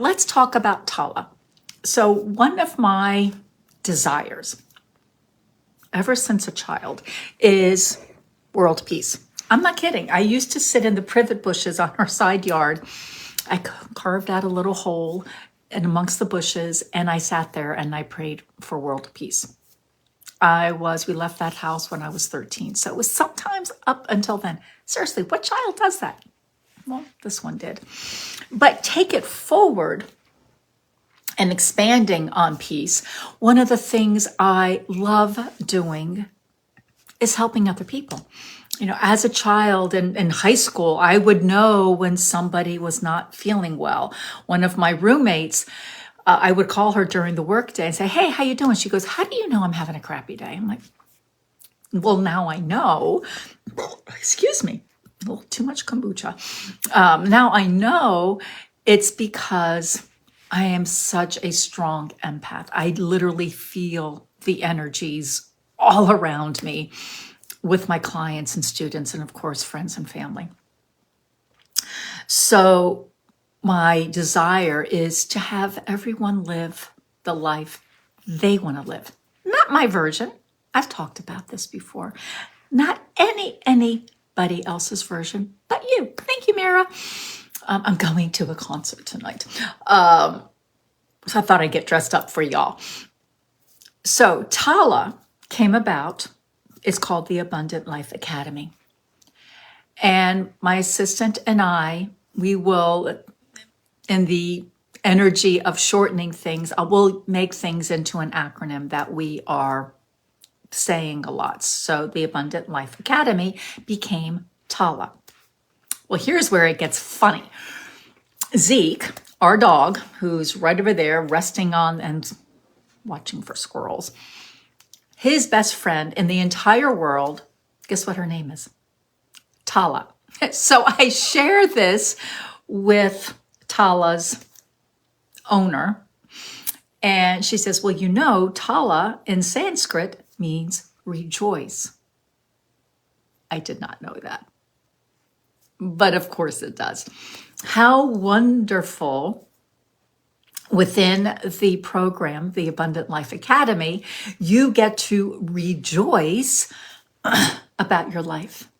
let's talk about TALA. So one of my desires ever since a child is world peace. I'm not kidding. I used to sit in the privet bushes on our side yard. I carved out a little hole and amongst the bushes, and I sat there and I prayed for world peace. We left that house when I was 13. So it was sometimes up until then. Seriously, what child does that? Well, this one did. But take it forward and expanding on peace. One of the things I love doing is helping other people. You know, as a child in high school, I would know when somebody was not feeling well. One of my roommates, I would call her during the workday and say, "Hey, how you doing?" She goes, "How do you know I'm having a crappy day?" I'm like, well, now I know. Excuse me, a little too much kombucha. Now I know it's because I am such a strong empath. I literally feel the energies all around me with my clients and students, and of course, friends and family. So my desire is to have everyone live the life they want to live. Not my version. I've talked about this before. Not anybody else's version, but you. Thank you, Mira. I'm going to a concert tonight. So I thought I'd get dressed up for y'all. So TALA came about. It's called the Abundant Life Academy. And my assistant and I, we will, in the energy of shortening things, I will make things into an acronym that we are saying a lot. So the Abundant Life Academy became TALA. Well, here's where it gets funny. Zeke, our dog, who's right over there resting on and watching for squirrels, his best friend in the entire world, guess what her name is? TALA. So I share this with TALA's owner, and she says, well, you know, TALA in Sanskrit means rejoice. I did not know that, but of course it does. How wonderful. Within the program, the Abundant Life Academy, you get to rejoice about your life.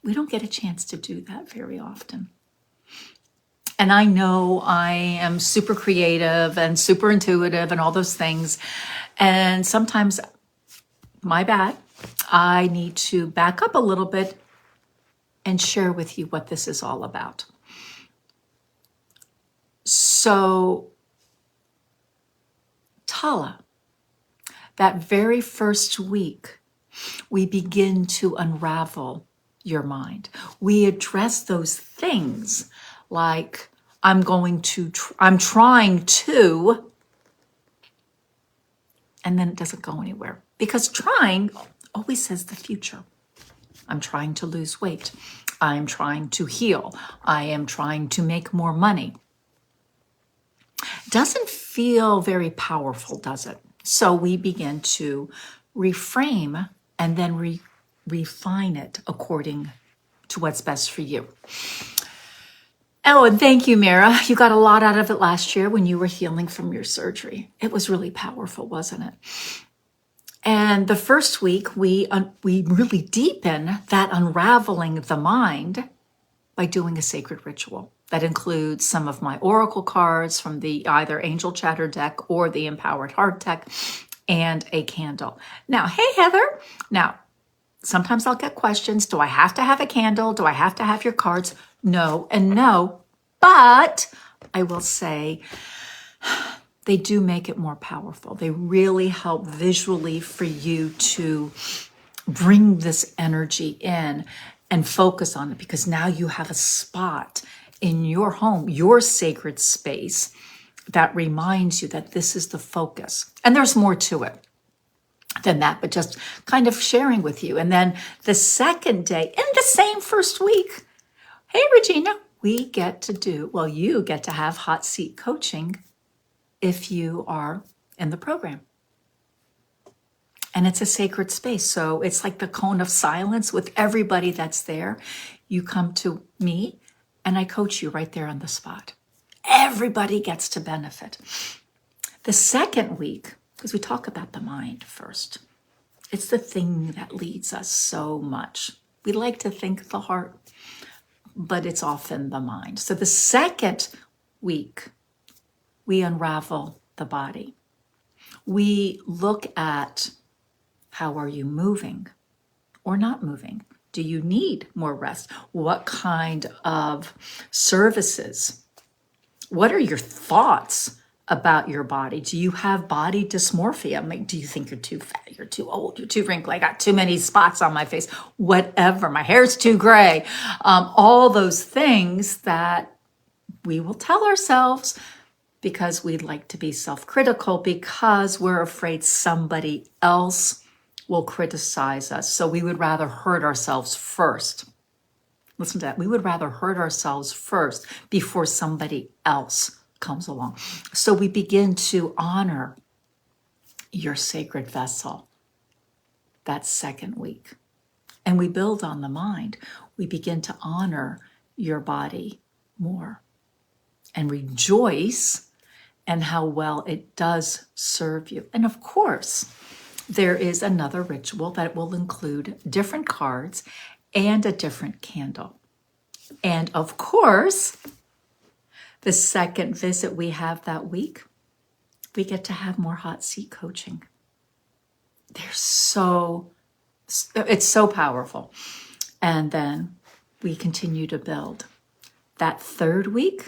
We don't get a chance to do that very often. And I know I am super creative and super intuitive and all those things. And sometimes, my bad, I need to back up a little bit and share with you what this is all about. So, TALA, that very first week, we begin to unravel your mind. We address those things like, I'm trying to, and then it doesn't go anywhere. Because trying always says the future. I'm trying to lose weight. I'm trying to heal. I am trying to make more money. Doesn't feel very powerful, does it? So we begin to reframe and then refine it according to what's best for you. Oh, and thank you, Mira. You got a lot out of it last year when you were healing from your surgery. It was really powerful, wasn't it? And the first week, we really deepen that unraveling the mind by doing a sacred ritual. That includes some of my oracle cards from the either Angel Chatter deck or the Empowered Heart deck, and a candle. Now, hey, Heather. Now, sometimes I'll get questions. Do I have to have a candle? Do I have to have your cards? No and no. But I will say they do make it more powerful. They really help visually for you to bring this energy in and focus on it, because now you have a spot in your home, your sacred space, that reminds you that this is the focus. And there's more to it than that, but just kind of sharing with you. And then the second day, in the same first week, hey, Regina, you get to have hot seat coaching if you are in the program. And it's a sacred space. So it's like the cone of silence with everybody that's there. You come to me and I coach you right there on the spot. Everybody gets to benefit. The second week, because we talk about the mind first, it's the thing that leads us so much. We like to think the heart, but it's often the mind. So the second week, we unravel the body. We look at, how are you moving or not moving? Do you need more rest? What kind of services? What are your thoughts about your body? Do you have body dysmorphia? I mean, do you think you're too fat, you're too old, you're too wrinkled, I got too many spots on my face, whatever, my hair's too gray? All those things that we will tell ourselves because we'd like to be self-critical, because we're afraid somebody else will criticize us. So we would rather hurt ourselves first. Listen to that. We would rather hurt ourselves first before somebody else comes along. So we begin to honor your sacred vessel that second week. And we build on the mind. We begin to honor your body more and rejoice in how well it does serve you. And of course, there is another ritual that will include different cards and a different candle. And of course, the second visit we have that week, we get to have more hot seat coaching. It's so powerful. And then we continue to build. That third week,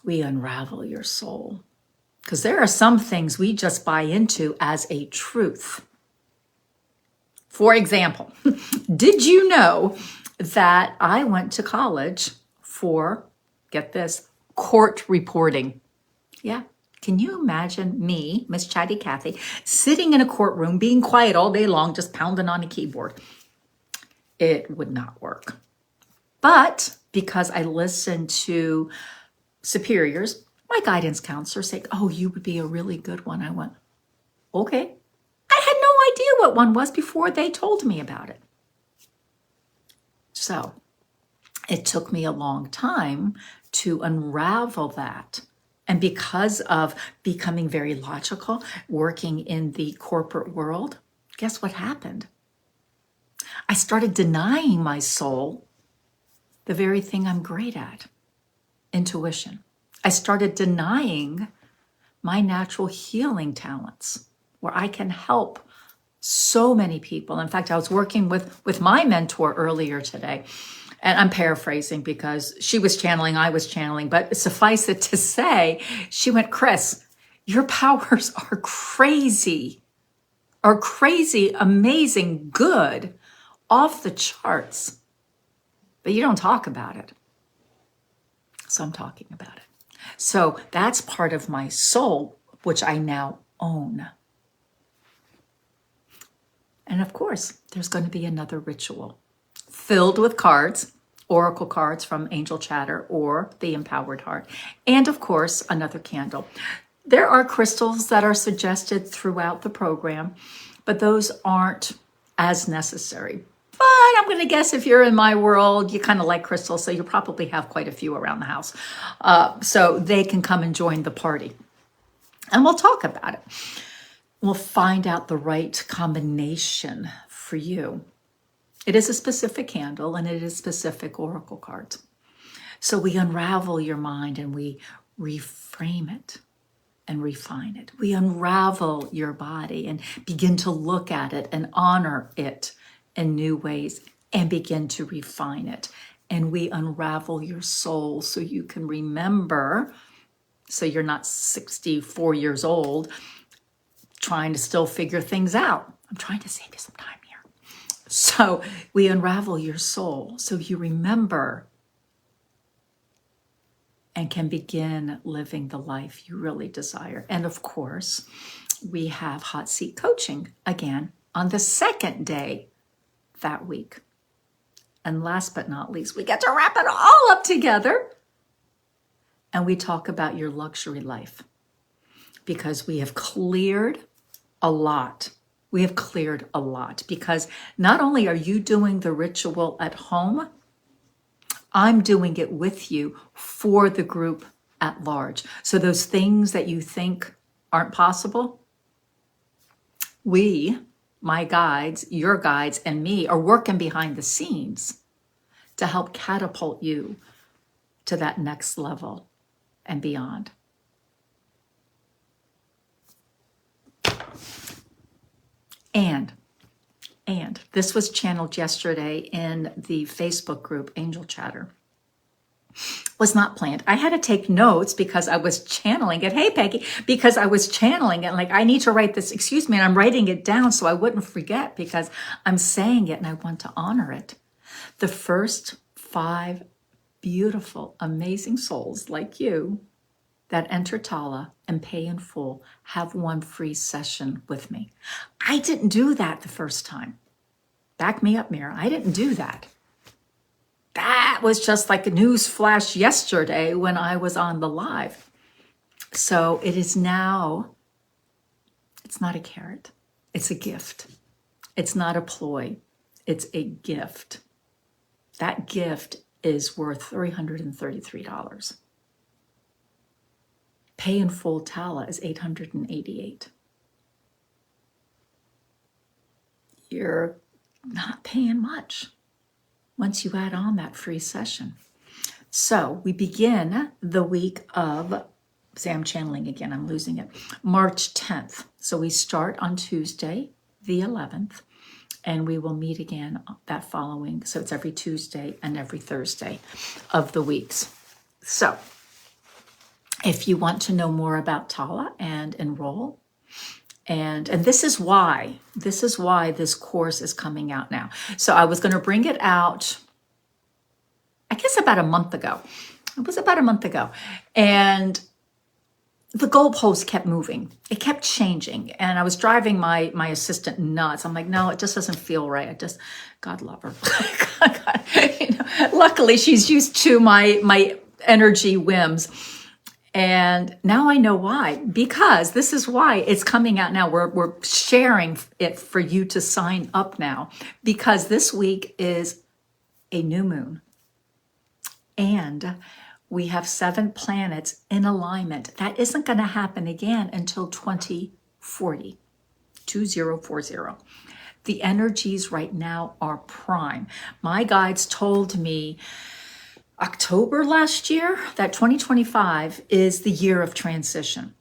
we unravel your soul. Because there are some things we just buy into as a truth. For example, did you know that I went to college for, get this, court reporting? Yeah. Can you imagine me, Miss Chatty Cathy, sitting in a courtroom, being quiet all day long, just pounding on a keyboard? It would not work. But because I listened to superiors, my guidance counselor said, oh, you would be a really good one. I went, okay. I had no idea what one was before they told me about it. So it took me a long time to unravel that. And because of becoming very logical, working in the corporate world, guess what happened? I started denying my soul the very thing I'm great at, intuition. I started denying my natural healing talents, where I can help so many people. In fact, I was working with my mentor earlier today, and I'm paraphrasing because she was channeling, I was channeling, but suffice it to say, she went, Chris, your powers are crazy, amazing, good, off the charts, but you don't talk about it. So I'm talking about it. So that's part of my soul, which I now own. And of course, there's going to be another ritual filled with cards, oracle cards from Angel Chatter or the Empowered Heart, and of course, another candle. There are crystals that are suggested throughout the program, but those aren't as necessary. But I'm going to guess if you're in my world, you kind of like crystals, so you probably have quite a few around the house. So they can come and join the party. And we'll talk about it. We'll find out the right combination for you. It is a specific candle and it is specific oracle cards. So we unravel your mind and we reframe it and refine it. We unravel your body and begin to look at it and honor it in new ways and begin to refine it. And we unravel your soul so you can remember, so you're not 64 years old trying to still figure things out. I'm trying to save you some time here. So we unravel your soul so you remember and can begin living the life you really desire. And of course, we have hot seat coaching again on the second day that week. And last but not least, we get to wrap it all up together and we talk about your luxury life, because we have cleared a lot. We have cleared a lot because not only are you doing the ritual at home, I'm doing it with you for the group at large. So those things that you think aren't possible, we, my guides, your guides, and me are working behind the scenes to help catapult you to that next level and beyond. And this was channeled yesterday in the Facebook group, Angel Chatter. Was not planned. I had to take notes because I was channeling it. Hey, Peggy, because I was channeling it. Like, I need to write this, excuse me, and I'm writing it down so I wouldn't forget because I'm saying it and I want to honor it. The first 5 beautiful, amazing souls like you that enter TALA and pay in full have 1 free session with me. I didn't do that the first time. Back me up, Mira. I didn't do that. That was just like a news flash yesterday when I was on the live. So it is now, it's not a carrot. It's a gift. It's not a ploy. It's a gift. That gift is worth $333. Pay in full TALA is $888. You're not paying much once you add on that free session. So we begin the week of, say I'm channeling again, I'm losing it, March 10th. So we start on Tuesday, the 11th, and we will meet again that following. So it's every Tuesday and every Thursday of the weeks. So if you want to know more about TALA and enroll, and this is why this course is coming out now. So I was going to bring it out, I guess about a month ago. It was about a month ago. And the goalpost kept moving. It kept changing. And I was driving my assistant nuts. I'm like, no, it just doesn't feel right. God love her. Luckily, she's used to my energy whims. And now I know why, because this is why it's coming out now. We're sharing it for you to sign up now, because this week is a new moon. And we have 7 planets in alignment. That isn't going to happen again until 2040. The energies right now are prime. My guides told me October last year that 2025 is the year of transition.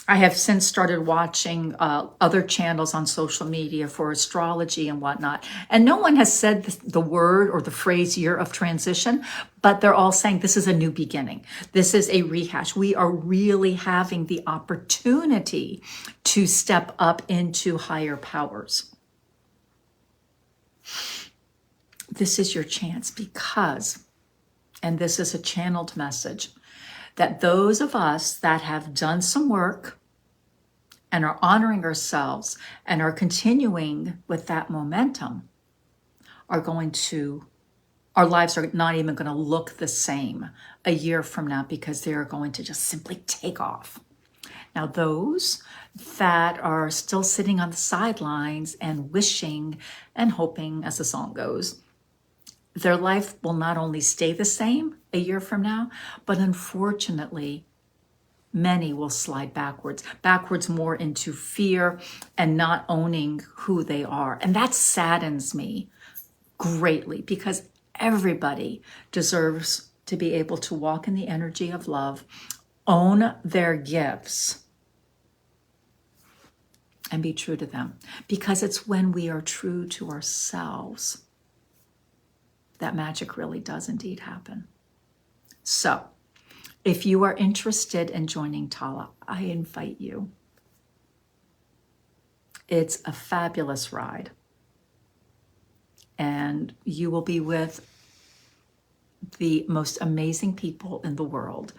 I have since started watching other channels on social media for astrology and whatnot. And no one has said the word or the phrase year of transition, but they're all saying this is a new beginning. This is a rehash. We are really having the opportunity to step up into higher powers. This is your chance because, and this is a channeled message, that those of us that have done some work and are honoring ourselves and are continuing with that momentum are going to, our lives are not even going to look the same a year from now because they're going to just simply take off. Now, those that are still sitting on the sidelines and wishing and hoping, as the song goes, their life will not only stay the same a year from now, but unfortunately, many will slide backwards more into fear and not owning who they are. And that saddens me greatly because everybody deserves to be able to walk in the energy of love, own their gifts, and be true to them. Because it's when we are true to ourselves that magic really does indeed happen. So, if you are interested in joining TALA, I invite you. It's a fabulous ride. And you will be with the most amazing people in the world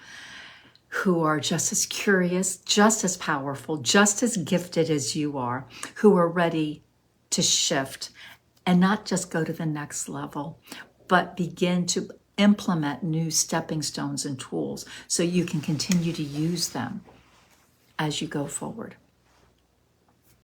who are just as curious, just as powerful, just as gifted as you are, who are ready to shift and not just go to the next level, but begin to implement new stepping stones and tools so you can continue to use them as you go forward.